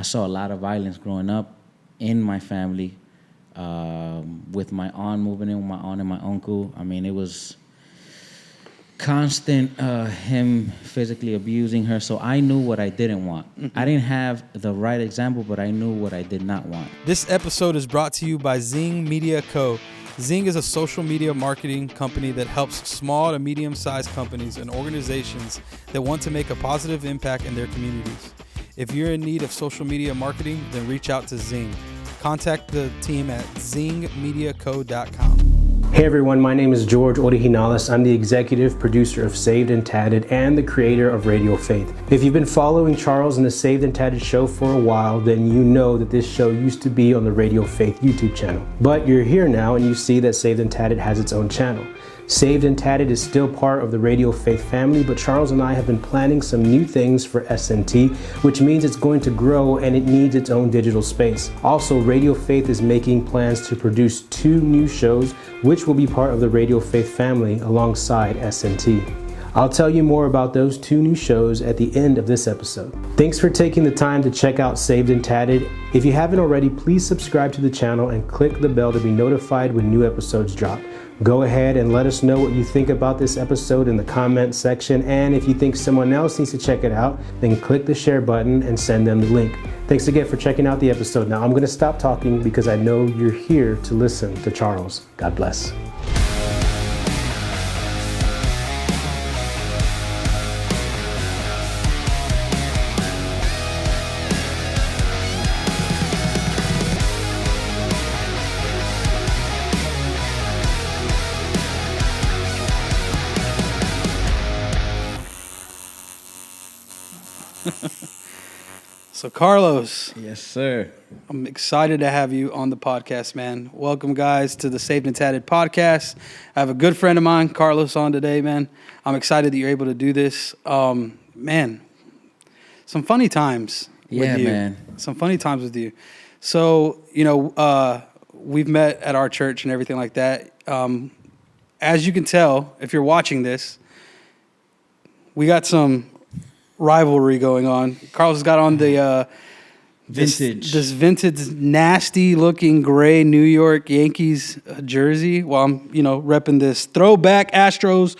I saw a lot of violence growing up in my family, with my aunt moving in, with my aunt and my uncle. I mean, it was constant him physically abusing her. So I knew what I didn't want. I didn't have the right example, but I knew what I did not want. This episode is brought to you by Zing Media Co. Zing is a social media marketing company that helps small to medium-sized companies and organizations that want to make a positive impact in their communities. If you're in need of social media marketing, then reach out to Zing. Contact the team at zingmediaco.com. Hey everyone, my name is George Originales. I'm the executive producer of Saved and Tatted and the creator of Radio Faith. If you've been following Charles and the Saved and Tatted show for a while, then you know that this show used to be on the Radio Faith YouTube channel. But you're here now and you see that Saved and Tatted has its own channel. Saved and Tatted is still part of the Radio Faith family, but Charles and I have been planning some new things for SNT, which means it's going to grow and it needs its own digital space. Also, Radio Faith is making plans to produce 2 new shows, which will be part of the Radio Faith family alongside SNT. I'll tell you more about those 2 new shows at the end of this episode. Thanks for taking the time to check out Saved and Tatted. If you haven't already, please subscribe to the channel and click the bell to be notified when new episodes drop. Go ahead and let us know what you think about this episode in the comment section. And if you think someone else needs to check it out, then click the share button and send them the link. Thanks again for checking out the episode. Now I'm going to stop talking because I know you're here to listen to Charles. God bless. So Carlos. Yes, sir. I'm excited to have you on the podcast, man. Welcome, guys, to the Saved and Tatted podcast. I have a good friend of mine, Carlos, on today, man. I'm excited that you're able to do this. Man, some funny times with you. Man. Some funny times with you. So, we've met at our church and everything like that. As you can tell, if you're watching this, we got some rivalry going on. Carlos got on the Vintage. this vintage, nasty looking gray New York Yankees jersey, while I'm repping this throwback Astros.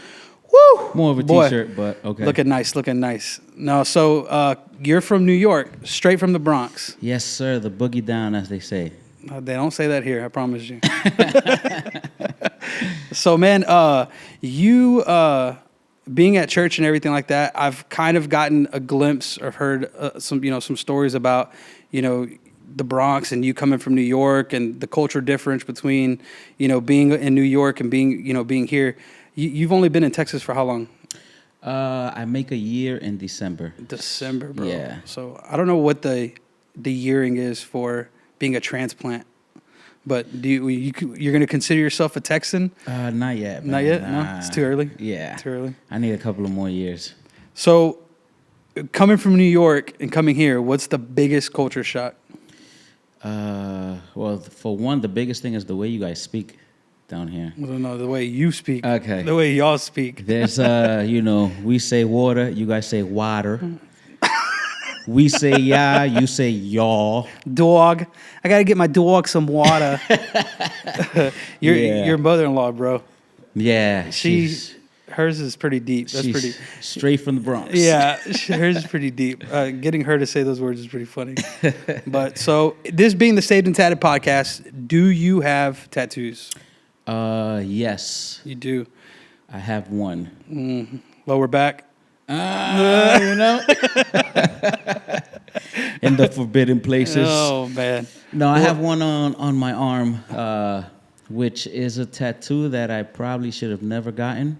Woo! More of a t-shirt, but okay. Looking nice. No, so you're from New York, straight from the Bronx. Yes, sir. The boogie down, as they say. They don't say that here, I promise you. So, man, you being at church and everything like that, I've kind of gotten a glimpse or heard some stories about, the Bronx and you coming from New York and the culture difference between, being in New York and being here. You've only been in Texas for how long? I make a year in December. December, bro. Yeah. So I don't know what the yearing is for being a transplant. But you're going to consider yourself a Texan? Not yet. Man. Not yet? Nah. No? It's too early? Yeah. Too early? I need a couple of more years. So, coming from New York and coming here, what's the biggest culture shock? Well, for one, the biggest thing is the way you guys speak down here. I don't know, the way you speak. Okay. The way y'all speak. There's, we say water, you guys say water. We say yeah, you say y'all. Dog. I got to get my dog some water. Your mother-in-law, bro. Yeah. Hers is pretty deep. That's she's pretty straight from the Bronx. Yeah, hers is pretty deep. Getting her to say those words is pretty funny. But so, this being the Saved and Tatted podcast, do you have tattoos? Yes. You do. I have one. Lower back. In the forbidden places. Oh man. No, I have one on my arm, which is a tattoo that I probably should have never gotten.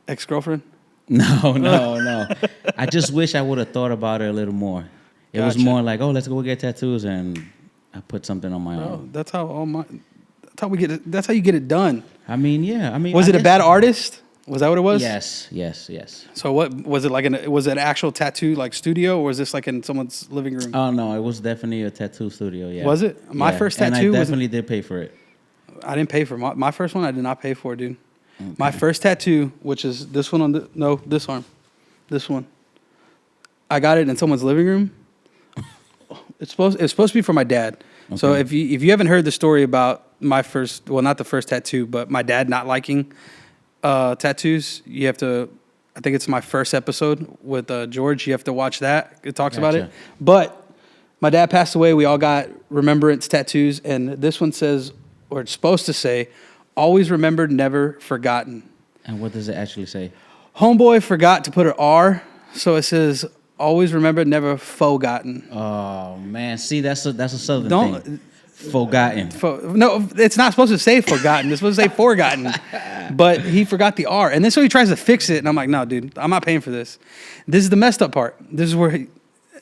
Ex-girlfriend? No. I just wish I would have thought about it a little more. It was more like, let's go get tattoos, and I put something on my arm. That's how we get it. That's how you get it done. I mean, yeah. Was it a bad artist? Was that what it was? Yes. So what was it like? Was it an actual tattoo like studio, or was this like in someone's living room? Oh no, it was definitely a tattoo studio. Yeah. Was it? My first tattoo. And I definitely did pay for it. I didn't pay for my first one. I did not pay for, dude. Okay. My first tattoo, which is this one on this arm, this one. I got it in someone's living room It's supposed to be for my dad. Okay. So if you haven't heard the story about my first, well, not the first tattoo, but my dad not liking tattoos, you have to. I think it's my first episode with George. You have to watch that. It talks about it. But my dad passed away. We all got remembrance tattoos, and this one says, or it's supposed to say, "Always remembered, never forgotten." And what does it actually say? Homeboy forgot to put an R, so it says, "Always remembered, never forgotten." Oh man, see, that's a southern thing. Forgotten. No, it's not supposed to say forgotten. It's supposed to say forgotten. But he forgot the R. And then so he tries to fix it. And I'm like, no, dude, I'm not paying for this. This is the messed up part. This is where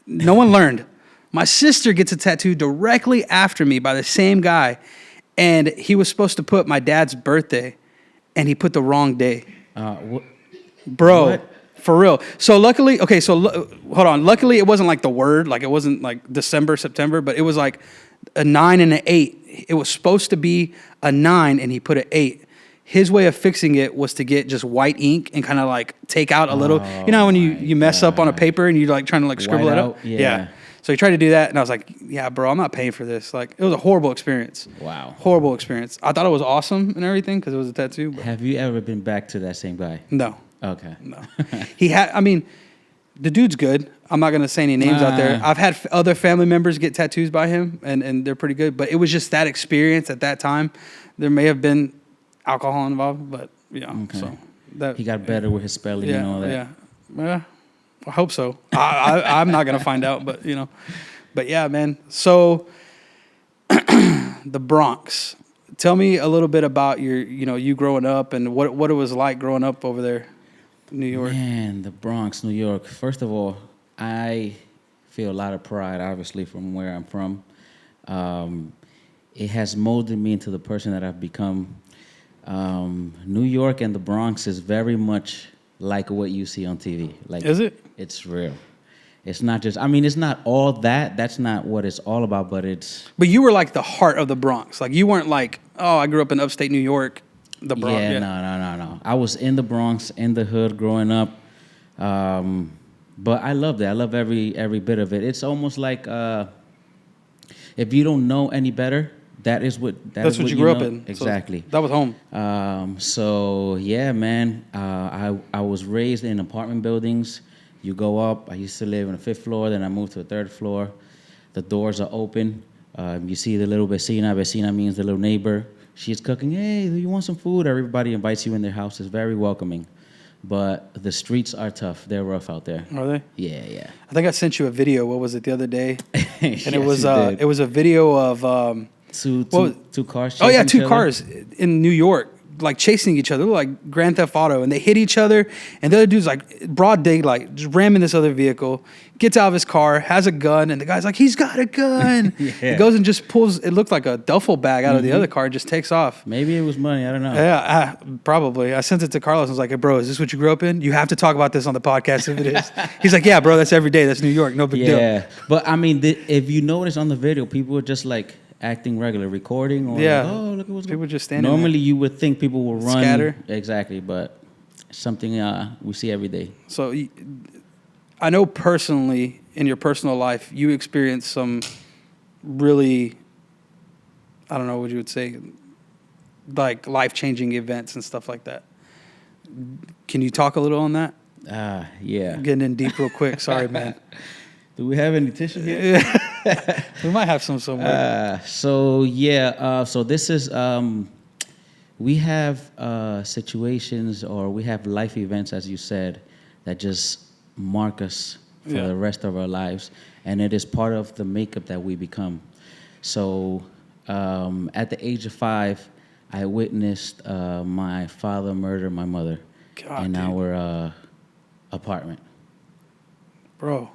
no one learned. My sister gets a tattoo directly after me by the same guy. And he was supposed to put my dad's birthday. And he put the wrong day. Bro. What? For real. So luckily, okay, so hold on. Luckily, it wasn't like the word. Like it wasn't like December, September. But it was like a 9 and an 8. It was supposed to be a 9 and he put an 8. His way of fixing it was to get just white ink and kind of like take out a little, you know, when you mess up on a paper and you're like trying to like scribble it up. Yeah. So he tried to do that and I was like, yeah, bro, I'm not paying for this. Like it was a horrible experience. Wow. Horrible experience. I thought it was awesome and everything because it was a tattoo. But have you ever been back to that same guy? No. Okay. No. I mean, the dude's good. I'm not going to say any names out there. I've had other family members get tattoos by him, and they're pretty good. But it was just that experience at that time. There may have been alcohol involved, but, okay. So that he got better with his spelling and all that. Yeah, I hope so. I'm not going to find out, but, But, yeah, man. So, the Bronx. Tell me a little bit about you growing up and what it was like growing up over there. New York. Man, the Bronx, New York. First of all, I feel a lot of pride, obviously, from where I'm from. It has molded me into the person that I've become. New York and the Bronx is very much like what you see on TV. Like, is it? It's real. It's not just, it's not all that. That's not what it's all about, but it's... But you were like the heart of the Bronx. Like, you weren't like, oh, I grew up in upstate New York. The Bronx. Yeah, no. I was in the Bronx, in the hood growing up. But I loved it. I love every bit of it. It's almost like if you don't know any better, that's what you grew up in. Exactly. So that was home. So yeah, man. I was raised in apartment buildings. You go up. I used to live on the 5th floor. Then I moved to the 3rd floor. The doors are open. You see the little vecina. Vecina means the little neighbor. She's cooking. Hey, do you want some food? Everybody invites you in their house. It's very welcoming. But the streets are tough. They're rough out there. Are they? Yeah. I think I sent you a video. What was it the other day? And yes, it was a video of two cars. Oh yeah, two cars in New York, like chasing each other, like Grand Theft Auto, and they hit each other. And the other dude's like broad daylight, just ramming this other vehicle. Gets out of his car, has a gun, and the guy's like, he's got a gun. Yeah. He goes and just pulls. It looked like a duffel bag out of the other car, and just takes off. Maybe it was money. I don't know. Yeah, probably. I sent it to Carlos. I was like, hey, bro, is this what you grew up in? You have to talk about this on the podcast if it is. He's like, yeah, bro, that's every day. That's New York. No big deal. Yeah, but if you notice on the video, people were just like acting regular, recording, or like, oh, look at what's people just standing. Normally, there. You would think people will run, scatter. Exactly, but something we see every day. So, I know personally in your personal life, you experienced some really, I don't know what you would say, like life-changing events and stuff like that. Can you talk a little on that? Yeah. I'm getting in deep real quick. Sorry, man. Do we have any tissue here? We might have some somewhere. So this is, we have situations or we have life events, as you said, that just mark us for the rest of our lives. And it is part of the makeup that we become. So at the age of 5, I witnessed my father murder my mother in our apartment. Bro,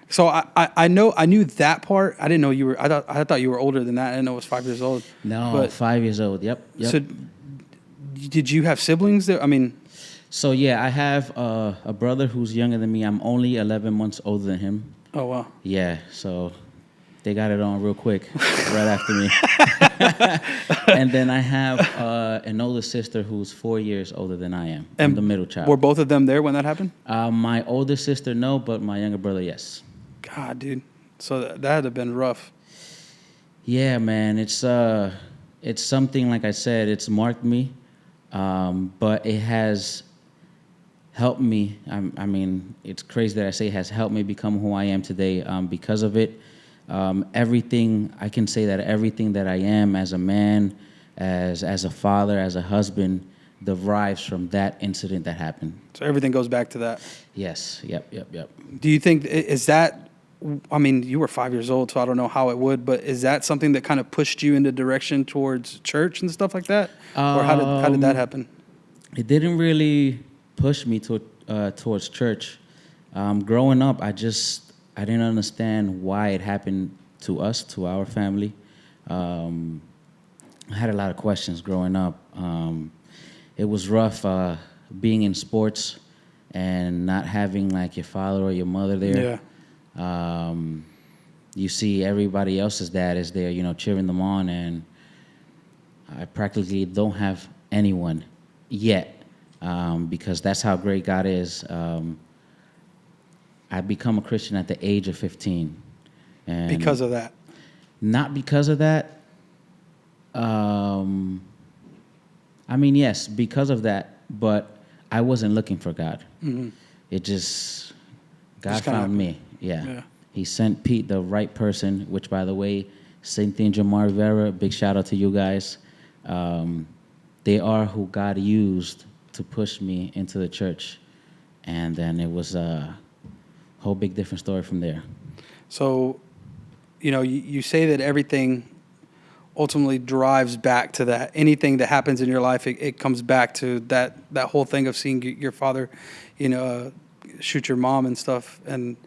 So I knew that part. I didn't know you were. I thought you were older than that. I didn't know it was 5 years old. No, 5 years old. Yep. So did you have siblings there? I mean. So yeah, I have a brother who's younger than me. I'm only 11 months older than him. Oh wow. Yeah. So they got it on real quick, right after me. And then I have an older sister who's 4 years older than I am. I'm the middle child. Were both of them there when that happened? My older sister, no, but my younger brother, yes. God, dude. So that had to have been rough. Yeah, man, it's something, like I said, it's marked me, but it has helped me. I mean, it's crazy that I say it has helped me become who I am today because of it. Everything, I can say that everything that I am as a man, as a father, as a husband, derives from that incident that happened. So everything goes back to that. Yes, yep. Do you think, is that, I mean, you were 5 years old, so I don't know how it would, but is that something that kind of pushed you in the direction towards church and stuff like that? Or how did that happen? It didn't really push me towards church. Growing up, I didn't understand why it happened to us, to our family. I had a lot of questions growing up. It was rough being in sports and not having like your father or your mother there. Yeah. You see everybody else's dad is there, cheering them on, and I practically don't have anyone yet because that's how great God is. I become a Christian at the age of 15. And Because of that? Not because of that. I mean, yes, because of that, but I wasn't looking for God. Mm-hmm. God Just found me. Yeah. He sent Pete, the right person, which, by the way, Cynthia and Jamar Rivera, big shout out to you guys. They are who God used to push me into the church. And then it was a whole big different story from there. So, you say that everything ultimately drives back to that. Anything that happens in your life, it comes back to that whole thing of seeing your father, shoot your mom and stuff. And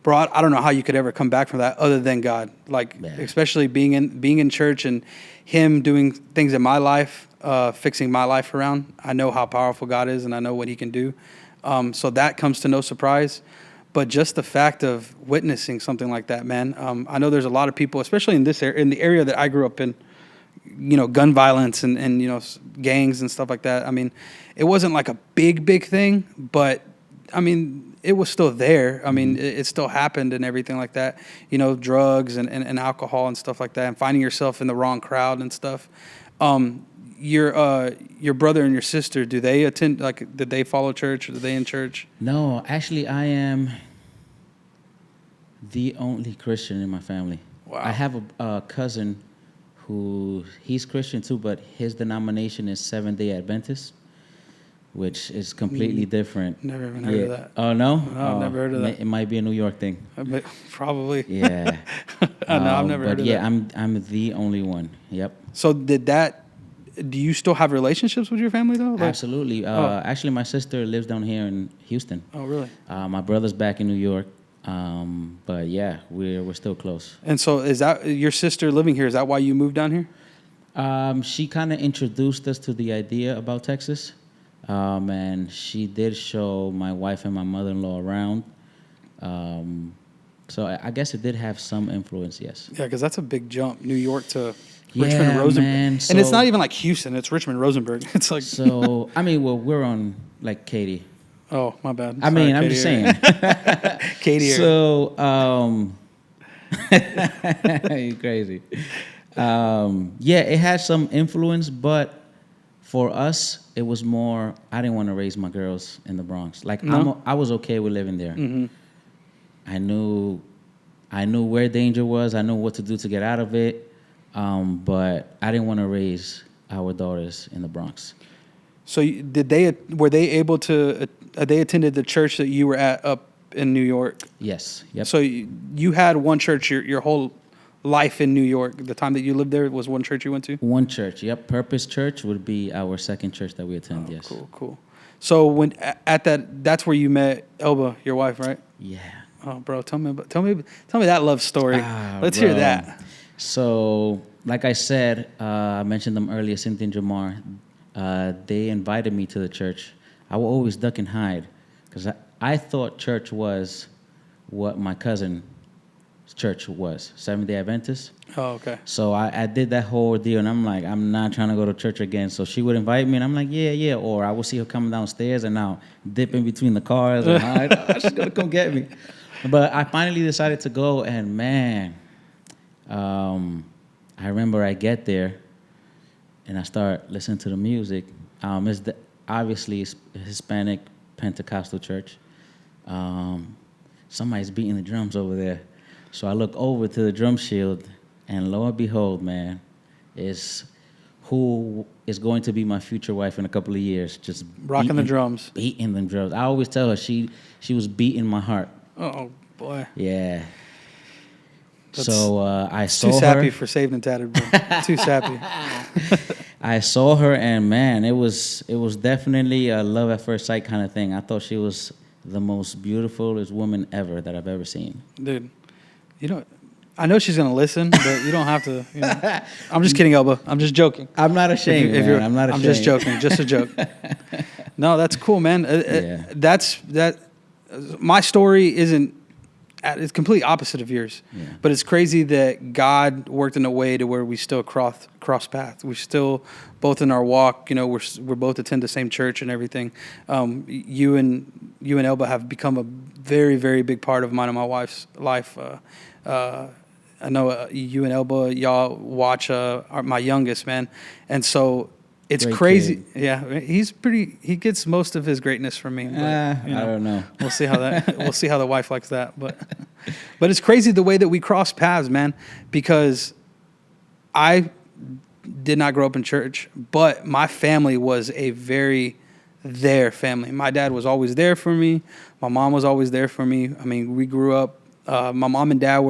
bro, I don't know how you could ever come back from that other than God. Like, especially being in church and him doing things in my life, fixing my life around. I know how powerful God is, and I know what he can do. So that comes to no surprise. But just the fact of witnessing something like that, man, I know there's a lot of people, especially in this area, in the area that I grew up in, gun violence and gangs and stuff like that. I mean, it wasn't like a big thing, but I mean, it was still there. I mean, it still happened and everything like that. Drugs and alcohol and stuff like that, and finding yourself in the wrong crowd and stuff. Your brother and your sister, do they attend? Like, did they follow church? Or are they in church? No, actually, I am the only Christian in my family. Wow. I have a cousin who he's Christian too, but his denomination is Seventh-day Adventist, which is completely different. Never even heard of that. Oh no, No, I've never heard of that. It might be a New York thing. Probably. Yeah. No, I've never heard of that. But yeah, I'm the only one. Yep. So do you still have relationships with your family though? Like, Absolutely. Actually, my sister lives down here in Houston. oh, really? My brother's back in New York. But yeah, we're still close. And so is that your sister living here? Is that why you moved down here? She kind of introduced us to the idea about Texas. And she did show my wife and my mother-in-law around. So I guess it did have some influence, yes. Yeah, because that's a big jump, New York to Richmond and Rosenberg. Man, and it's not even like Houston, it's Richmond, Rosenberg. It's like... So, I mean, well, we're on, like, Katy. Oh, my bad. I mean, I'm just saying. Katy. So, you're crazy. Yeah, it had some influence, but for us, it was more, I didn't want to raise my girls in the Bronx. Like, No? I was okay with living there. Mm-hmm. I knew where danger was. I knew what to do to get out of it. But I didn't want to raise our daughters in the Bronx. So were they able to, they attended the church that you were at up in New York? Yes. Yep. So you had one church your whole life in New York. The time that you lived there was one church you went to? One church. Yep. Purpose Church would be our second church that we attend. Oh, yes. Cool. So when at that's where you met Elba, your wife, right? Yeah. Oh, bro, tell me that love story. Let's hear that. So, like I said, I mentioned them earlier, Cynthia and Jamar. They invited me to the church. I would always duck and hide because I thought church was what my cousin's church was, Seventh-day Adventist. Oh, okay. So I did that whole deal, and I'm like, I'm not trying to go to church again. So she would invite me, and I'm like, yeah. Or I would see her coming downstairs, and I'll dip in between the cars and hide. Oh, she's going to come get me. But I finally decided to go, and man, I remember I get there, and I start listening to the music. Obviously it's a Hispanic Pentecostal church. Somebody's beating the drums over there. So I look over to the drum shield, and lo and behold, man, is who is going to be my future wife in a couple of years. Just Rocking the drums. Beating them drums. I always tell her she was beating my heart. Oh, boy. Yeah. That's so I saw her. Too sappy for Saved and Tatted, bro. Too sappy. I saw her, and man, it was definitely a love at first sight kind of thing. I thought she was the most beautifulest woman ever that I've ever seen. Dude, I know she's gonna listen, but you don't have to. I'm just kidding, Elba. I'm just joking. I'm not ashamed, man. I'm not ashamed. I'm just joking. Just a joke. No, that's cool, man. Yeah. My story isn't. It's completely opposite of yours, but it's crazy that God worked in a way to where we still cross paths. We still both in our walk. We're both attend the same church and everything. You and Elba have become a very, very big part of mine and my wife's life. I know you and Elba, y'all watch my youngest, man, and so. It's Great crazy. kid. Yeah, he gets most of his greatness from me. But, I don't know. We'll see how the wife likes that. But it's crazy the way that we cross paths, man, because I did not grow up in church, but my family was a very there family. My dad was always there for me. My mom was always there for me. I mean, we grew up, my mom and dad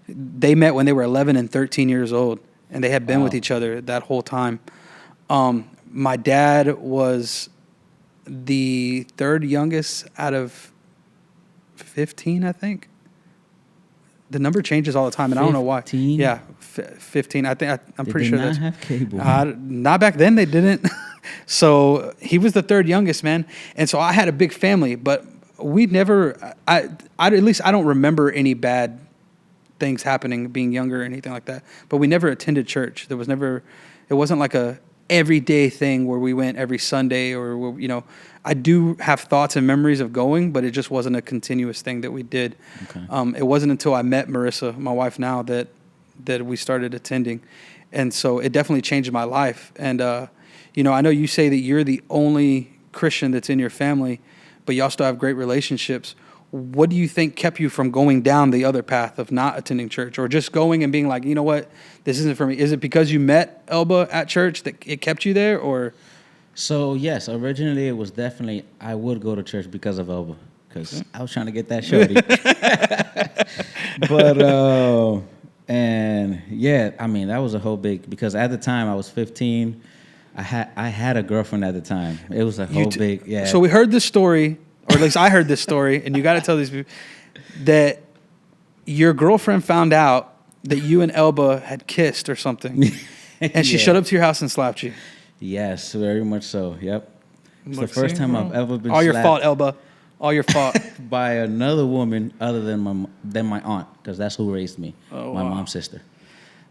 they met when they were 11 and 13 years old, and they had been with each other that whole time. My dad was the third youngest out of 15, I think. The number changes all the time, and 15? I don't know why. 15? Yeah, 15. I'm pretty sure that's. They did not have cable. Not back then, they didn't. So he was the third youngest, man. And so I had a big family, but we never, at least I don't remember any bad things happening being younger or anything like that. But we never attended church. It wasn't like a everyday thing where we went every Sunday or, I do have thoughts and memories of going, but it just wasn't a continuous thing that we did. Okay. It wasn't until I met Marissa, my wife now, that we started attending. And so it definitely changed my life. And, I know you say that you're the only Christian that's in your family, but y'all still have great relationships. What do you think kept you from going down the other path of not attending church or just going and being like, you know what, this isn't for me? Is it because you met Elba at church that it kept you there, or? So, yes, originally it was definitely, I would go to church because of Elba, because I was trying to get that shorty. But, and yeah, I mean, that was a whole big, because at the time I was 15, I had a girlfriend at the time. It was a whole big, yeah. So we heard this story, or at least I heard this story, and you got to tell these people that your girlfriend found out that you and Elba had kissed or something, and she showed up to your house and slapped you. Yes, very much so. Yep. It's the first time I've ever been all slapped. Your fault, Elba. All your fault. By another woman other than my aunt, because that's who raised me, my mom's sister.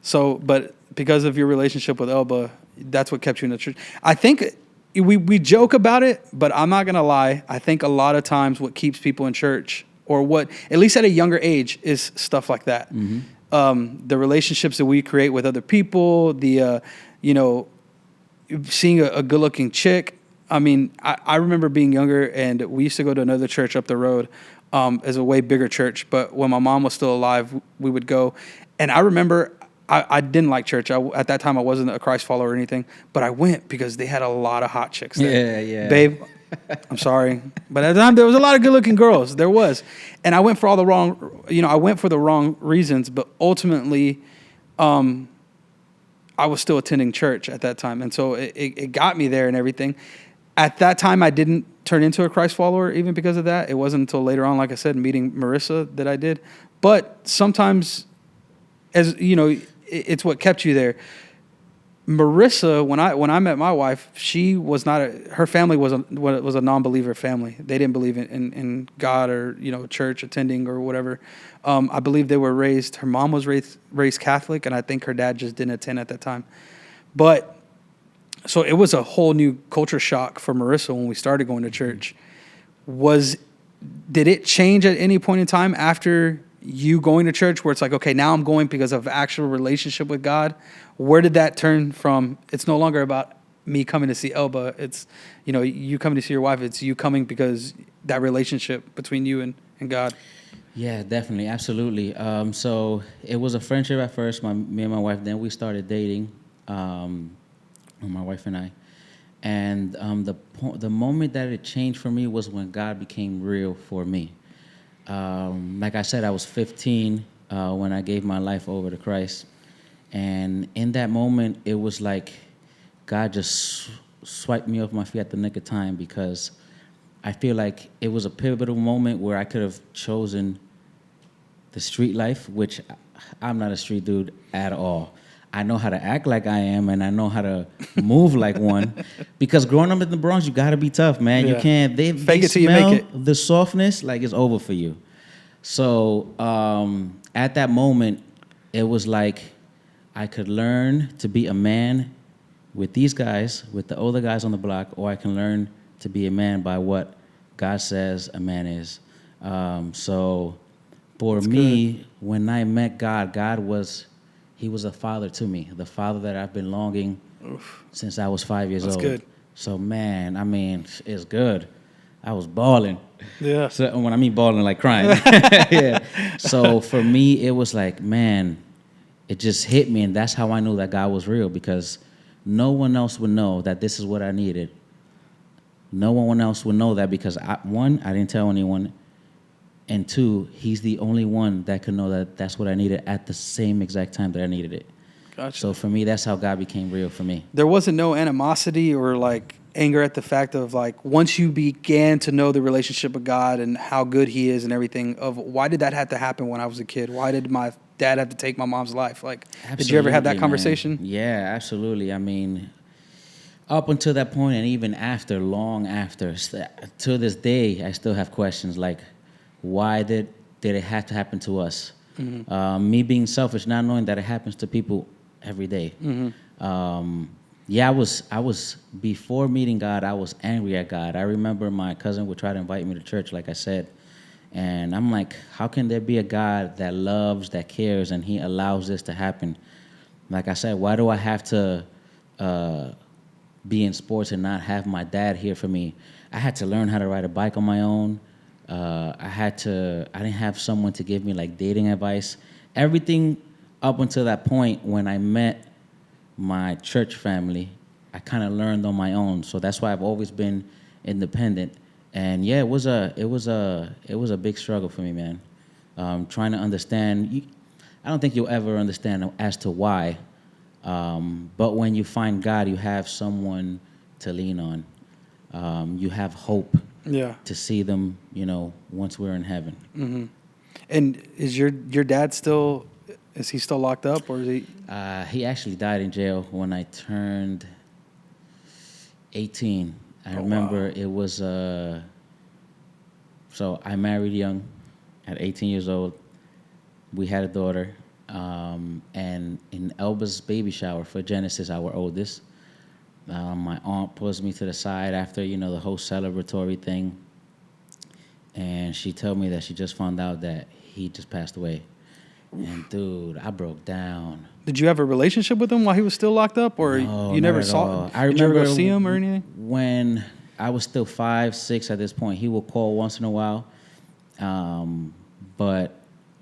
So, but because of your relationship with Elba, that's what kept you in the church. I think we joke about it, but I'm not going to lie. I think a lot of times what keeps people in church, or what, at least at a younger age, is stuff like that. Mm-hmm. The relationships that we create with other people, seeing a good-looking chick. I mean, I remember being younger, and we used to go to another church up the road as a way bigger church. But when my mom was still alive, we would go. And I remember I didn't like church. At that time, I wasn't a Christ follower or anything. But I went because they had a lot of hot chicks there. Yeah. Babe, I'm sorry. But at the time, there was a lot of good-looking girls. There was. And I went for all the wrong, I went for the wrong reasons. But ultimately, I was still attending church at that time. And so it got me there and everything. At that time, I didn't turn into a Christ follower even because of that. It wasn't until later on, like I said, meeting Marissa that I did. But sometimes, as you know, it's what kept you there. Marissa, when I met my wife, she was not her family was a non-believer family. They didn't believe in God or church attending or whatever. I believe they were raised. Her mom was raised Catholic, and I think her dad just didn't attend at that time. But so it was a whole new culture shock for Marissa when we started going to church. Was did it change at any point in time after you going to church where it's like, okay, now I'm going because of actual relationship with God? Where did that turn from? It's no longer about me coming to see Elba. It's, you coming to see your wife. It's you coming because that relationship between you and God. Yeah, definitely. Absolutely. So it was a friendship at first, me and my wife. Then we started dating, my wife and I. And the moment that it changed for me was when God became real for me. Like I said, I was 15 when I gave my life over to Christ. And in that moment, it was like God just swiped me off my feet at the nick of time, because I feel like it was a pivotal moment where I could have chosen the street life, which I'm not a street dude at all. I know how to act like I am, and I know how to move like one. Because growing up in the Bronx, you got to be tough, man. Yeah. You can't. They Fake it till you smell make it. the softness, like it's over for you. So at that moment, it was like I could learn to be a man with these guys, with the older guys on the block, or I can learn to be a man by what God says a man is. So for That's me, good. when I met God, He was a father to me, the father that I've been longing since I was 5 years That's old. good. So, man, I mean, it's good. I was balling. Yeah. So when I mean balling, like crying. Yeah. So for me, it was like, man, it just hit me, and that's how I knew that God was real, because no one else would know that this is what I needed. No one else would know that, because one, I didn't tell anyone, and two, He's the only one that could know that that's what I needed at the same exact time that I needed it. Gotcha. So for me, that's how God became real for me. There wasn't no animosity or like anger at the fact of like, once you began to know the relationship with God and how good He is and everything, of why did that have to happen when I was a kid? Why did my dad have to take my mom's life? Like, did you ever have that Absolutely, conversation? man. Yeah, absolutely. I mean, up until that point, and even after, long after, to this day, I still have questions like, why did it have to happen to us? Mm-hmm. Me being selfish, not knowing that it happens to people every day. Mm-hmm. Yeah, I was before meeting God, I was angry at God. I remember my cousin would try to invite me to church, like I said, and I'm like, how can there be a God that loves, that cares, and He allows this to happen? Like I said, why do I have to be in sports and not have my dad here for me? I had to learn how to ride a bike on my own. I didn't have someone to give me like dating advice. Everything up until that point when I met my church family, I kind of learned on my own. So that's why I've always been independent. And yeah, it was a big struggle for me, man. Trying to understand. I don't think you'll ever understand as to why. But when you find God, you have someone to lean on. You have hope. Yeah. To see them, once we're in heaven. Mm-hmm. And is your dad still? Is he still locked up, or is he? He actually died in jail when I turned 18. I remember wow. it was. So I married young, at 18 years old. We had a daughter, and in Elba's baby shower for Genesis, our oldest. My aunt pulls me to the side after, the whole celebratory thing. And she told me that she just found out that he just passed away. And, dude, I broke down. Did you have a relationship with him while he was still locked up? Or No, you never not at saw all. him? I Did you ever remember go see him or anything? When I was still 5, 6 at this point, he would call once in a while. But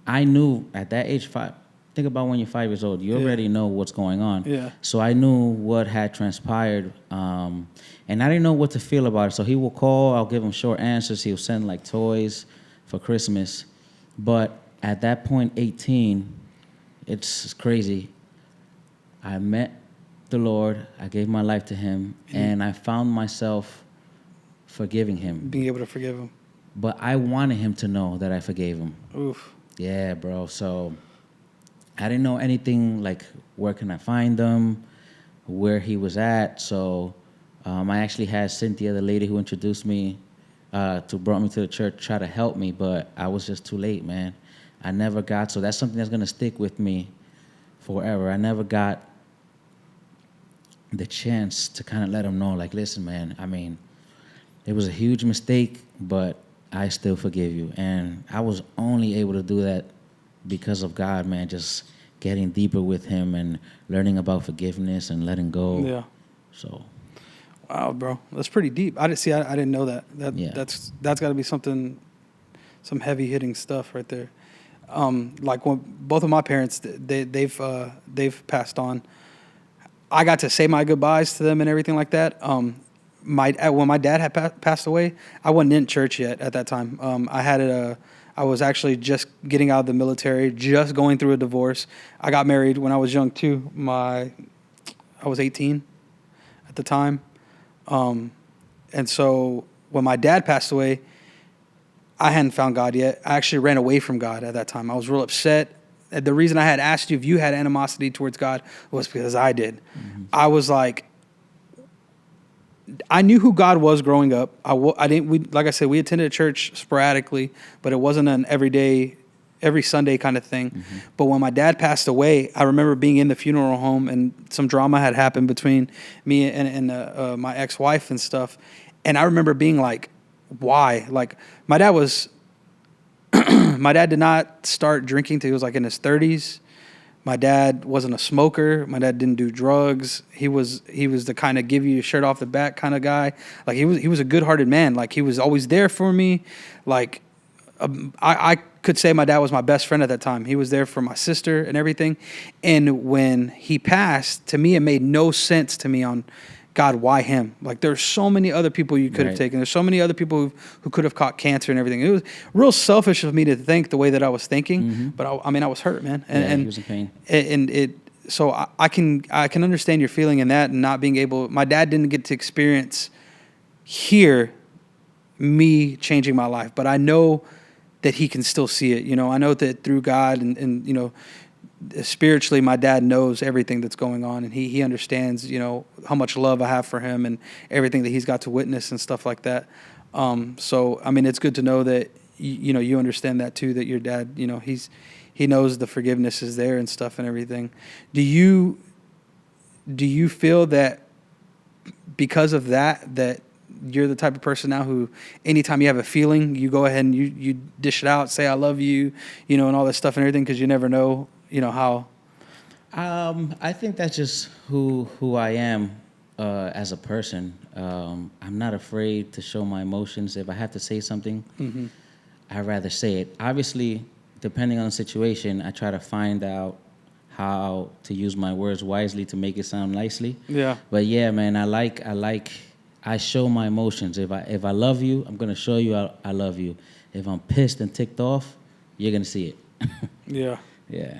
I knew at that age, 5, think about when you're 5 years old, you already know what's going on. Yeah. So I knew what had transpired, and I didn't know what to feel about it. So he will call, I'll give him short answers. He'll send like toys for Christmas. But at that point, 18, it's crazy. I met the Lord, I gave my life to Him, and I found myself forgiving Him. Being able to forgive him. But I wanted Him to know that I forgave Him. Oof. Yeah, bro. So I didn't know anything like where can I find him, where he was at. So I actually had Cynthia, the lady who introduced me, brought me to the church, try to help me, but I was just too late, man. I never got, so that's something that's going to stick with me forever. I never got the chance to kind of let him know, like, listen, man, I mean, it was a huge mistake, but I still forgive you. And I was only able to do that because of God, man, just getting deeper with him and learning about forgiveness and letting go. Yeah. So. Wow, bro. That's pretty deep. I didn't know that. That's got to be something, some heavy hitting stuff right there. Like when both of my parents, they've passed on. I got to say my goodbyes to them and everything like that. When my dad had passed away, I wasn't in church yet at that time. I was actually just getting out of the military, just going through a divorce. I got married when I was young too. I was 18 at the time. And so when my dad passed away, I hadn't found God yet. I actually ran away from God at that time. I was real upset. The reason I had asked you if you had animosity towards God was because I did. Mm-hmm. I was like, I knew who God was growing up. Like I said, we attended a church sporadically, but it wasn't an every Sunday kind of thing. Mm-hmm. But when my dad passed away, I remember being in the funeral home and some drama had happened between me and my ex-wife and stuff. And I remember being like, why? Like my dad did not start drinking till he was like in his 30s. My dad wasn't a smoker. My dad didn't do drugs. He was the kind of give you your shirt off the back kind of guy. Like he was a good-hearted man. Like he was always there for me. Like I could say my dad was my best friend at that time. He was there for my sister and everything. And when he passed, to me, it made no sense to me on God, why him? Like there's so many other people you could have taken. There's so many other people who could have caught cancer and everything. It was real selfish of me to think the way that I was thinking, mm-hmm. But I was hurt, man. And he was in pain. So I can understand your feeling in that and not being able. My dad didn't get to experience here me changing my life, but I know that he can still see it. You know, I know that through God and you know, spiritually, my dad knows everything that's going on, and he understands, you know, how much love I have for him and everything that he's got to witness and stuff like that. So, I mean, it's good to know that, you know, you understand that too, that your dad, you know, he knows the forgiveness is there and stuff and everything. Do you feel that because of that you're the type of person now who anytime you have a feeling, you go ahead and you dish it out, say, I love you, you know, and all that stuff and everything, because you never know, you know, how? I think that's just who I am as a person. I'm not afraid to show my emotions. If I have to say something, mm-hmm. I'd rather say it. Obviously, depending on the situation, I try to find out how to use my words wisely to make it sound nicely. Yeah. But yeah, man, I show my emotions. If I love you, I'm gonna show you I love you. If I'm pissed and ticked off, you're gonna see it. Yeah. Yeah.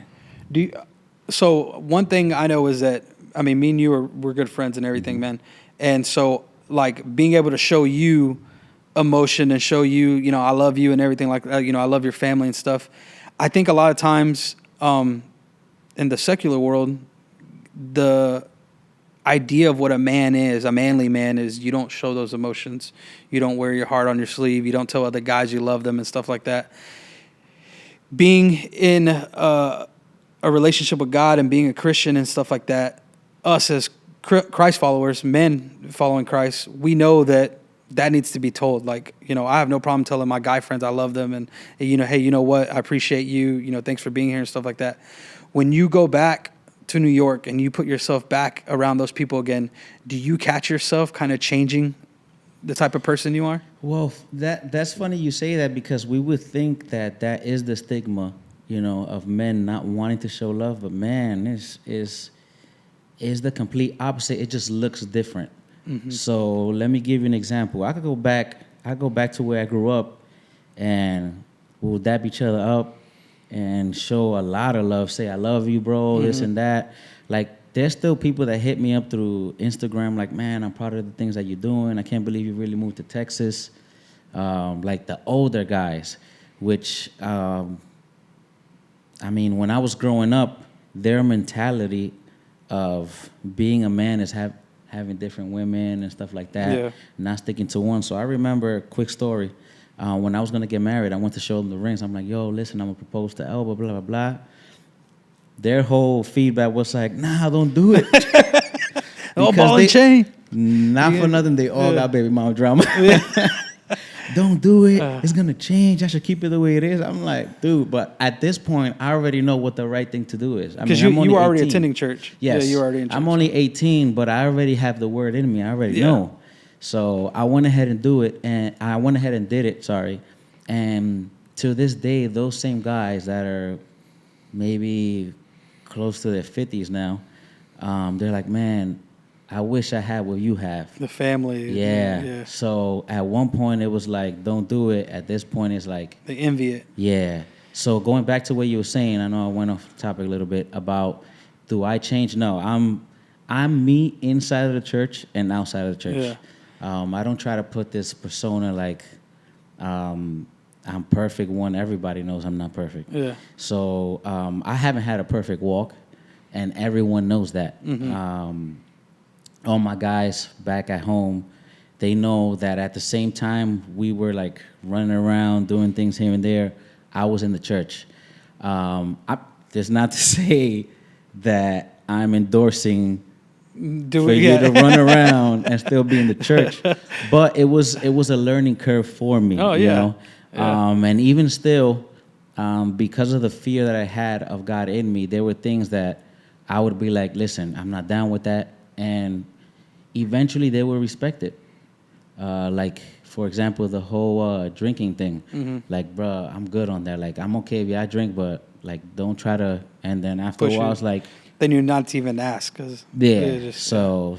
So one thing I know is that, I mean, me and you we're good friends and everything, mm-hmm. man. And so like being able to show you emotion and show you, you know, I love you and everything like that, you know, I love your family and stuff. I think a lot of times in the secular world, the idea of what a manly man is, you don't show those emotions. You don't wear your heart on your sleeve. You don't tell other guys you love them and stuff like that. Being in a relationship with God and being a Christian and stuff like that, us as Christ followers, men following Christ, we know that needs to be told. Like, you know, I have no problem telling my guy friends I love them and, you know, hey, you know what, I appreciate you, you know, thanks for being here and stuff like that. When you go back to New York and you put yourself back around those people again, do you catch yourself kind of changing the type of person you are? Well, that's funny you say that, because we would think that is the stigma, you know, of men not wanting to show love, but man, this is the complete opposite. It just looks different. Mm-hmm. So let me give you an example. I go back to where I grew up, and we'll dap each other up and show a lot of love, say I love you, bro, mm-hmm. this and that. Like, there's still people that hit me up through Instagram like, man, I'm proud of the things that you're doing. I can't believe you really moved to Texas. Like the older guys, which, I mean, when I was growing up, their mentality of being a man is having different women and stuff like that, yeah. Not sticking to one. So I remember a quick story. When I was going to get married, I went to show them the rings. I'm like, yo, listen, I'm going to propose to Elba, blah, blah, blah. Their whole feedback was like, nah, don't do it. All ball and chain. Not for nothing, they all got baby mama drama. don't do it. It's gonna change. I should keep it the way it is. I'm like, dude, but at this point, I already know what the right thing to do is. Because you were already attending church. Yes, yeah, you were already in church. I'm only 18, but I already have the word in me. I already know. So I went ahead and did it. Sorry, and to this day, those same guys that are maybe close to their 50s now, they're like, man, I wish I had what you have. The family. Yeah. So at one point it was like, don't do it. At this point it's like, they envy it. Yeah. So going back to what you were saying, I know I went off topic a little bit about, do I change? No, I'm me inside of the church and outside of the church. Yeah. I don't try to put this persona like I'm perfect when everybody knows I'm not perfect. Yeah. So I haven't had a perfect walk, and everyone knows that. Mm-hmm. All my guys back at home, they know that at the same time we were like running around doing things here and there, I was in the church. That's not to say that I'm endorsing you to run around and still be in the church, but it was a learning curve for me. Oh, yeah. You know? Yeah. And even still, because of the fear that I had of God in me, there were things that I would be like, listen, I'm not down with that. And eventually they will respect it. Like, for example, the whole drinking thing. Mm-hmm. Like, bruh, I'm good on that. Like, I'm okay if I drink, but, like, don't try to. And then after a while, it's like. Then you're not to even ask. Cause so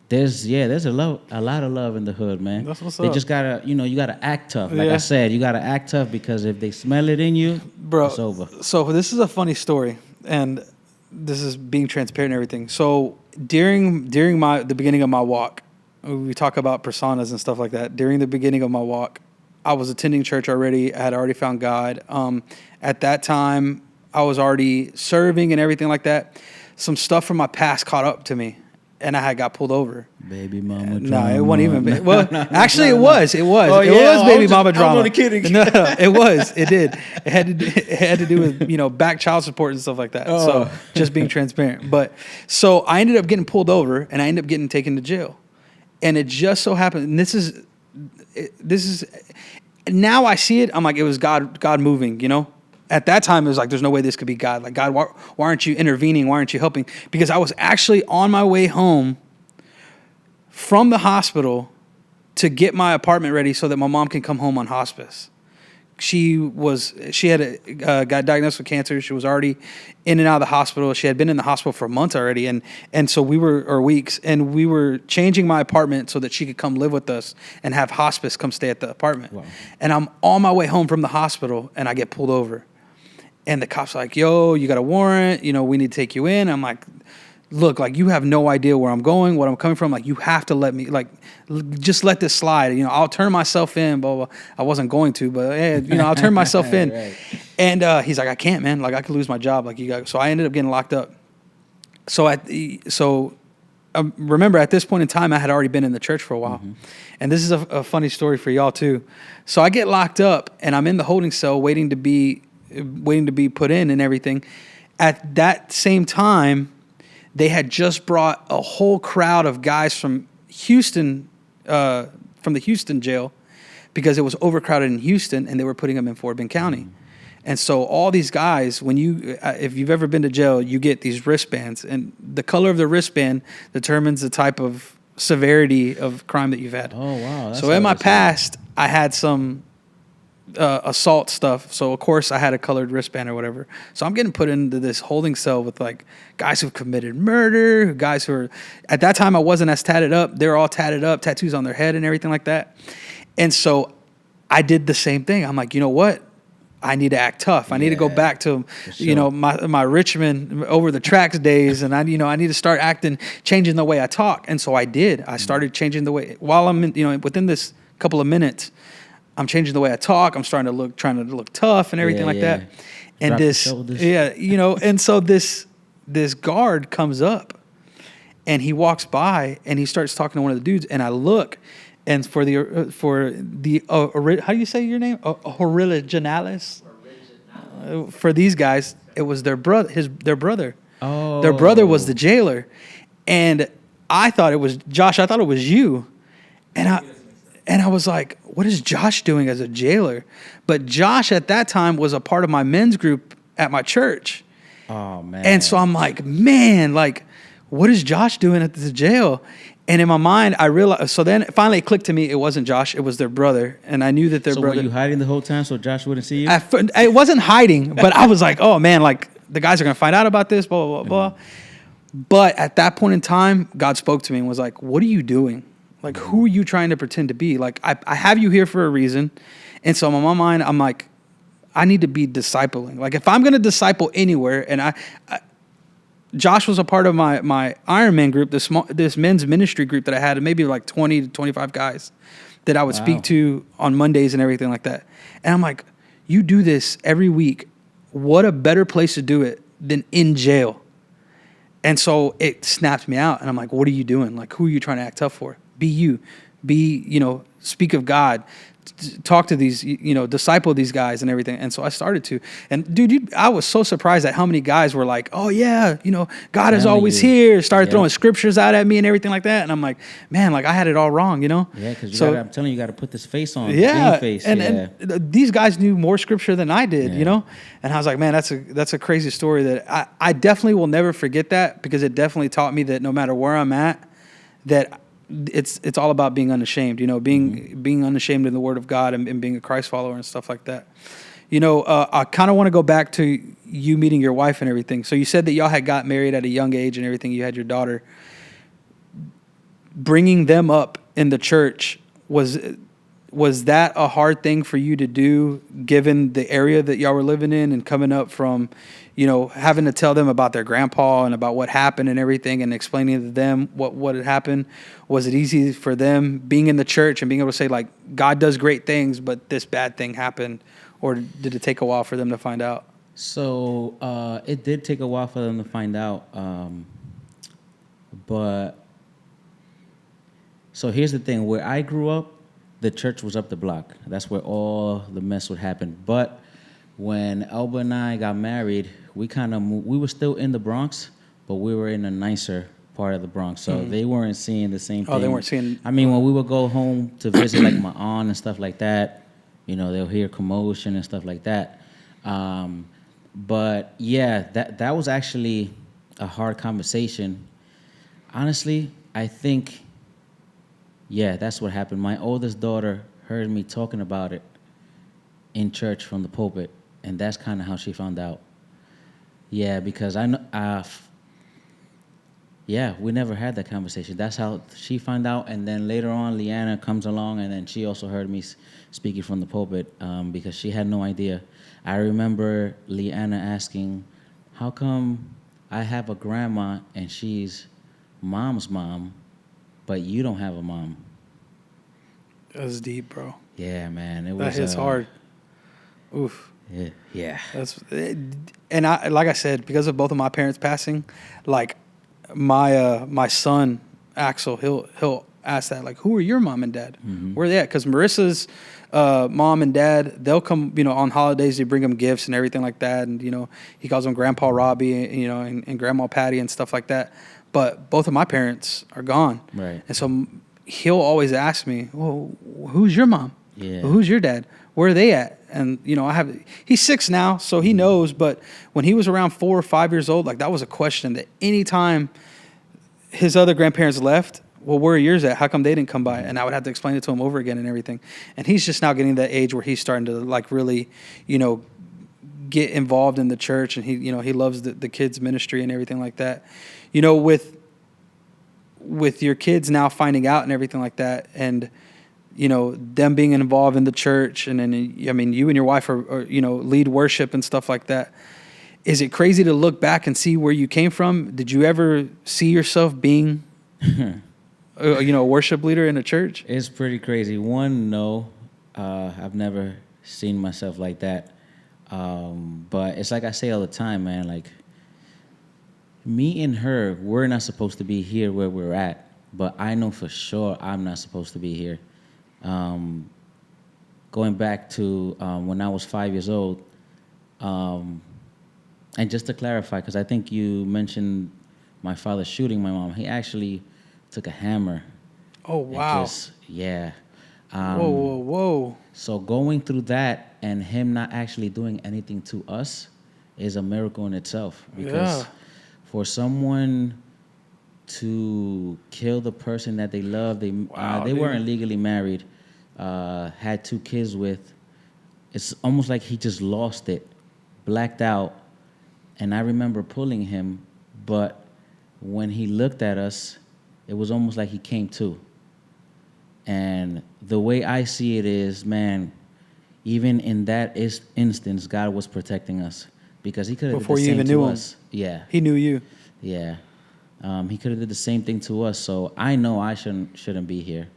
there's a lot of love in the hood, man. That's what's up. They just gotta, you gotta act tough. Like I said, you gotta act tough, because if they smell it in you, bro, it's over. So this is a funny story, and this is being transparent and everything. So during the beginning of my walk, we talk about personas and stuff like that. During the beginning of my walk, I was attending church already. I had already found God. At that time, I was already serving and everything like that. Some stuff from my past caught up to me, and I had got pulled over. Baby mama drama. No, it wasn't even. Well, actually, it was. It was. Oh, it was baby mama drama. I'm only kidding. No, it was. It did. It had to do with back child support and stuff like that. Oh. So just being transparent. But so I ended up getting pulled over, and I ended up getting taken to jail. And it just so happened. And this is. Now I see it. I'm like, it was God moving. At that time, it was like, there's no way this could be God. Like, God, why aren't you intervening? Why aren't you helping? Because I was actually on my way home from the hospital to get my apartment ready so that my mom can come home on hospice. She had got diagnosed with cancer. She was already in and out of the hospital. She had been in the hospital for months already, and so weeks, and we were changing my apartment so that she could come live with us and have hospice come stay at the apartment. Wow. And I'm on my way home from the hospital, and I get pulled over. And the cop's like, yo, you got a warrant, we need to take you in. I'm like, look, like, you have no idea where I'm going, what I'm coming from. Like, you have to let me, like, just let this slide. I'll turn myself in, blah, blah. I wasn't going to, but, I'll turn myself in. Right. And he's like, I can't, man. Like, I could lose my job. Like, so I ended up getting locked up. Remember, at this point in time, I had already been in the church for a while. Mm-hmm. And this is a funny story for y'all, too. So I get locked up, and I'm in the holding cell waiting to be put in and everything. At that same time, they had just brought a whole crowd of guys from Houston, from the Houston jail, because it was overcrowded in Houston, and they were putting them in Fort Bend County. Mm-hmm. And so all these guys, if you've ever been to jail, you get these wristbands, and the color of the wristband determines the type of severity of crime that you've had. Oh, wow. So in my past, I had some assault stuff. So, of course, I had a colored wristband or whatever. So I'm getting put into this holding cell with, like, guys who've committed murder, guys who are... At that time, I wasn't as tatted up. They were all tatted up, tattoos on their head and everything like that. And so I did the same thing. I'm like, you know what? I need to act tough. I need to go back to, my Richmond over the tracks days, and I need to start changing the way I talk. And so I did. I started changing the way, while I'm within this couple of minutes, I'm changing the way I talk. I'm trying to look tough and everything that. And and so this guard comes up, and he walks by, and he starts talking to one of the dudes, and I look. And for the how do you say your name? Originalis. For these guys, it was their brother. Oh. Their brother was the jailer, and I thought it was Josh. I thought it was you, and And I was like, what is Josh doing as a jailer? But Josh at that time was a part of my men's group at my church. Oh, man. And so I'm like, man, like, what is Josh doing at the jail? And in my mind, I realized, so then finally it clicked to me, it wasn't Josh, it was their brother. And I knew that their brother. So were you hiding the whole time so Josh wouldn't see you? I wasn't hiding, but I was like, oh man, like the guys are going to find out about this, blah, blah, blah, blah. But at that point in time, God spoke to me and was like, what are you doing? Like, who are you trying to pretend to be? Like, I have you here for a reason. And so in my mind, I'm like, I need to be discipling. Like, if I'm going to disciple anywhere, and Josh was a part of my Ironman group, this men's ministry group that I had, maybe like 20 to 25 guys that I would speak to on Mondays and everything like that. And I'm like, you do this every week. What a better place to do it than in jail. And so it snapped me out. And I'm like, what are you doing? Like, who are you trying to act tough for? Be you. Speak of God. Talk to these, disciple these guys and everything. And so I started to. And dude, I was so surprised at how many guys were like, oh yeah, God is always here. Started throwing scriptures out at me and everything like that. And I'm like, man, like I had it all wrong, Yeah, because I'm telling you, you got to put this face on. Yeah. Face. And these guys knew more scripture than I did, And I was like, man, that's a crazy story that I definitely will never forget that, because it definitely taught me that no matter where I'm at, that it's all about being unashamed, being unashamed in the Word of God and being a Christ follower and stuff like that. I kind of want to go back to you meeting your wife and everything. So you said that y'all had got married at a young age and everything. You had your daughter. Bringing them up in the church, was that a hard thing for you to do, given the area that y'all were living in and coming up from, having to tell them about their grandpa and about what happened and everything and explaining to them what had happened? Was it easy for them being in the church and being able to say, like, God does great things, but this bad thing happened? Or did it take a while for them to find out? So it did take a while for them to find out. But so here's the thing. Where I grew up, the church was up the block. That's where all the mess would happen. But when Elba and I got married, we kind of moved. We were still in the Bronx, but we were in a nicer part of the Bronx. So they weren't seeing the same thing. Oh, they weren't seeing. I mean, when we would go home to visit like my aunt and stuff like that, they'll hear commotion and stuff like that. But yeah, that was actually a hard conversation. Honestly, I think, yeah, that's what happened. My oldest daughter heard me talking about it in church from the pulpit, and that's kind of how she found out. Yeah, because I know, we never had that conversation. That's how she found out, and then later on, Leanna comes along, and then she also heard me speaking from the pulpit because she had no idea. I remember Leanna asking, how come I have a grandma and she's Mom's mom, but you don't have a mom? That was deep, bro. Yeah, man. That hits hard. Oof. Yeah. And like I said, because of both of my parents passing, like my son Axel, he'll ask that, like, who are your mom and dad? Mm-hmm. Where are they at? Because Marissa's mom and dad, they'll come, on holidays. They bring them gifts and everything like that, and he calls them Grandpa Robbie, and Grandma Patty and stuff like that. But both of my parents are gone, right? And so he'll always ask me, well, who's your mom? Yeah. Well, who's your dad? Where are they at? And, he's 6 now, so he knows. But when he was around 4 or 5 years old, like, that was a question that anytime his other grandparents left, well, where are yours at? How come they didn't come by? And I would have to explain it to him over again and everything. And he's just now getting that age where he's starting to, like, really, get involved in the church. And he loves the kids' ministry and everything like that. With your kids now finding out and everything like that, and them being involved in the church, and then you and your wife are lead worship and stuff like that. Is it crazy to look back and see where you came from? Did you ever see yourself being a worship leader in a church? It's pretty crazy. No, I've never seen myself like that. But it's like I say all the time, man, like, me and her, we're not supposed to be here where we're at, but I know for sure I'm not supposed to be here. Going back to when I was 5 years old, and just to clarify, because I think you mentioned my father shooting my mom. He actually took a hammer. Oh, wow. Whoa. So going through that and him not actually doing anything to us is a miracle in itself. Because for someone to kill the person that they love, they weren't legally married, had 2 kids with, it's almost like he just lost it, blacked out. And I remember pulling him, but when he looked at us, it was almost like he came to. And the way I see it is, man, even in that instance, God was protecting us, because he could have did the same to us. Yeah, he knew you. Yeah, he could have did the same thing to us. So I know I shouldn't be here.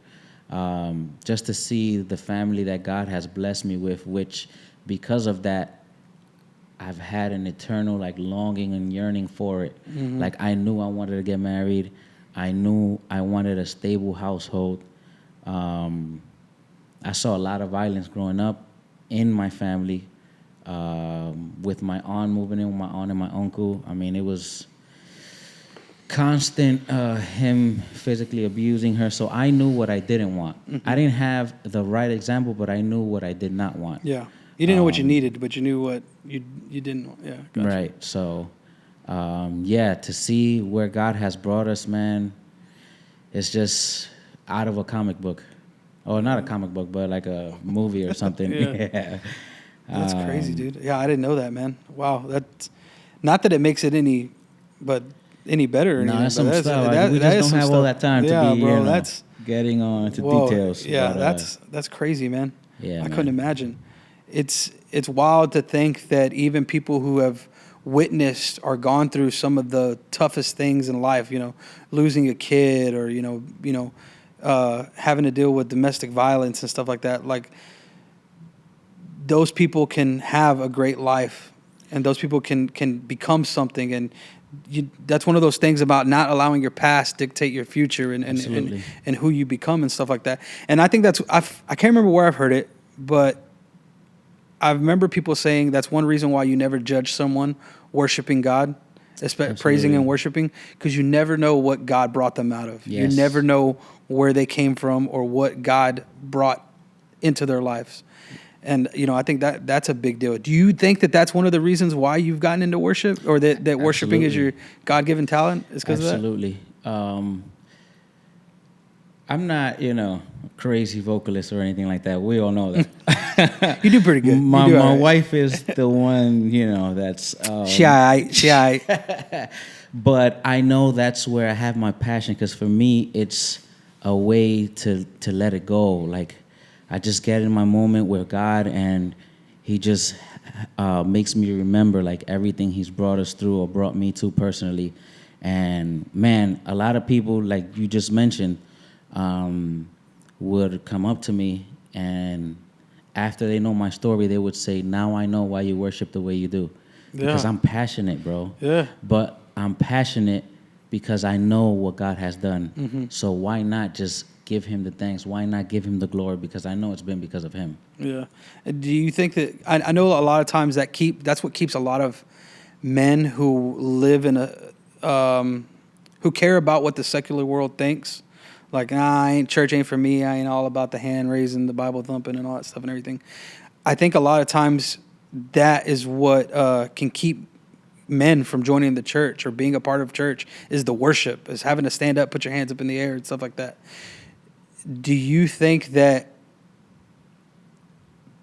Just to see the family that God has blessed me with, which because of that, I've had an eternal like longing and yearning for it. Like I knew I wanted to get married. I knew I wanted a stable household. I saw a lot of violence growing up in my family, with my aunt moving in with my aunt and my uncle. I mean, it was constant him physically abusing her. So I knew what I didn't want. I didn't have the right example, but I knew what I did not want. Yeah. You didn't know what you needed, but you knew what you didn't want. Yeah. Gotcha. Right. So, to see where God has brought us, man, it's just out of a comic book. Or not a comic book, but like a movie or something. Yeah. That's crazy, dude. Yeah, I didn't know that, man. Wow. That's not that it makes it any better or anything. That's some stuff. We just don't have all that time to be, bro, that's getting on to details. Yeah, but, that's crazy, man. Yeah, I couldn't imagine. It's wild to think that even people who have witnessed or gone through some of the toughest things in life, losing a kid or having to deal with domestic violence and stuff like that, like those people can have a great life, and those people can become something. And that's one of those things about not allowing your past dictate your future and who you become and stuff like that. And I think I can't remember where I've heard it, but I remember people saying that's one reason why you never judge someone worshiping God, praising and worshiping, because you never know what God brought them out of. Yes. You never know where they came from or what God brought into their lives. And, I think that's a big deal. Do you think that that's one of the reasons why you've gotten into worship, or that worshiping is your God-given talent? Is because of that? Absolutely. I'm not, crazy vocalist or anything like that. We all know that. You do pretty good. My wife is the one, that's... Shy. But I know that's where I have my passion, because for me, it's a way to let it go. Like, I just get in my moment with God, and he just makes me remember, like, everything he's brought us through or brought me to personally. And, man, a lot of people, like you just mentioned, would come up to me, and after they know my story, they would say, now I know why you worship the way you do. Because I'm passionate, bro. Yeah. But I'm passionate because I know what God has done. So why not just give him the thanks? Why not give him the glory? Because I know it's been because of him. Yeah. Do you think that, I know a lot of times that's what keeps a lot of men who live in who care about what the secular world thinks. Like, church ain't for me. I ain't all about the hand raising, the Bible thumping, and all that stuff and everything. I think a lot of times that is what can keep men from joining the church or being a part of church, is the worship, is having to stand up, put your hands up in the air and stuff like that. Do you think that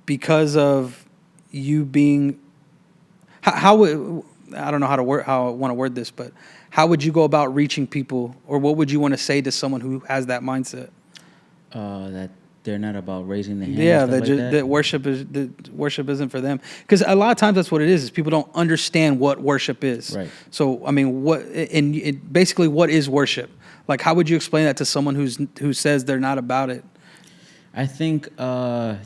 because of you being, I don't know how I want to word this, but how would you go about reaching people, or what would you want to say to someone who has that mindset? That they're not about raising their hands. Yeah, that worship isn't for them. Because a lot of times that's what it is people don't understand what worship is. Right. So I mean, basically, what is worship? Like, how would you explain that to someone who says they're not about it? I think, I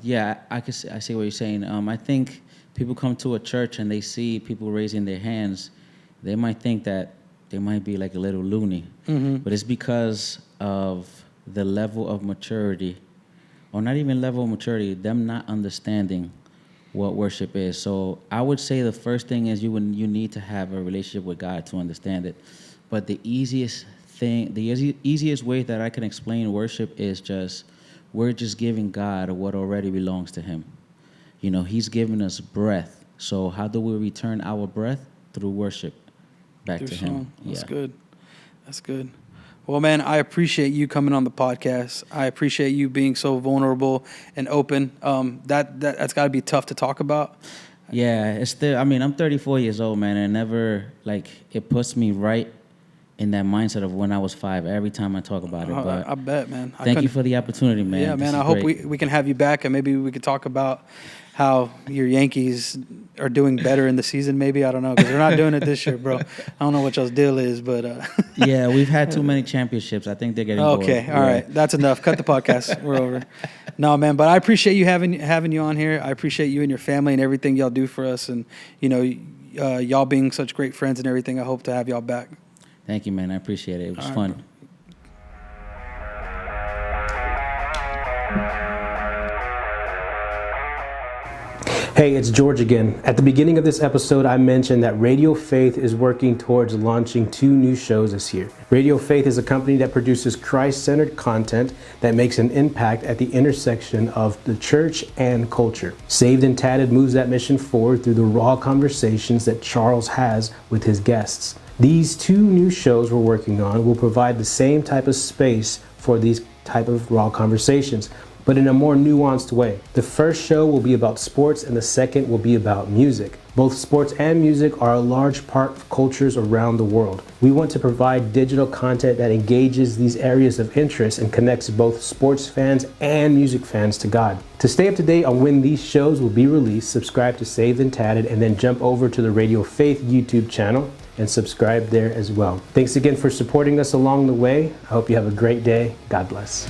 see what you're saying. I think people come to a church and they see people raising their hands, they might think that they might be like a little loony. But it's because of the level of maturity, or not even level of maturity, them not understanding what worship is. So I would say the first thing is you need to have a relationship with God to understand it. But the easiest way that I can explain worship is just we're just giving God what already belongs to him. You know, he's given us breath. So how do we return our breath? Through worship back to him. That's good. That's good. Well, man, I appreciate you coming on the podcast. I appreciate you being so vulnerable and open. That's got to be tough to talk about. Yeah, it's still, I mean, I'm 34 years old, man, and never, like, it puts me right in that mindset of when I was 5 every time I talk about it. But I bet, man. Thank you for the opportunity, man. Yeah, man, I hope we can have you back, and maybe we could talk about how your Yankees are doing better in the season, maybe. I don't know, because they're not doing it this year, bro. I don't know what y'all's deal is, but... Yeah, we've had too many championships. I think they're getting bored. Okay, all right. That's enough. Cut the podcast. We're over. No, man, but I appreciate you having you on here. I appreciate you and your family and everything y'all do for us, and, you know, y'all being such great friends and everything. I hope to have y'all back. Thank you, man. I appreciate it. It was fun. Bro. Hey, it's George again. At the beginning of this episode, I mentioned that Radio Faith is working towards launching 2 new shows this year. Radio Faith is a company that produces Christ-centered content that makes an impact at the intersection of the church and culture. Saved and Tatted moves that mission forward through the raw conversations that Charles has with his guests. These 2 new shows we're working on will provide the same type of space for these type of raw conversations, but in a more nuanced way. The first show will be about sports and the second will be about music. Both sports and music are a large part of cultures around the world. We want to provide digital content that engages these areas of interest and connects both sports fans and music fans to God. To stay up to date on when these shows will be released, subscribe to Saved and Tatted and then jump over to the Radio Faith YouTube channel and subscribe there as well. Thanks again for supporting us along the way. I hope you have a great day. God bless.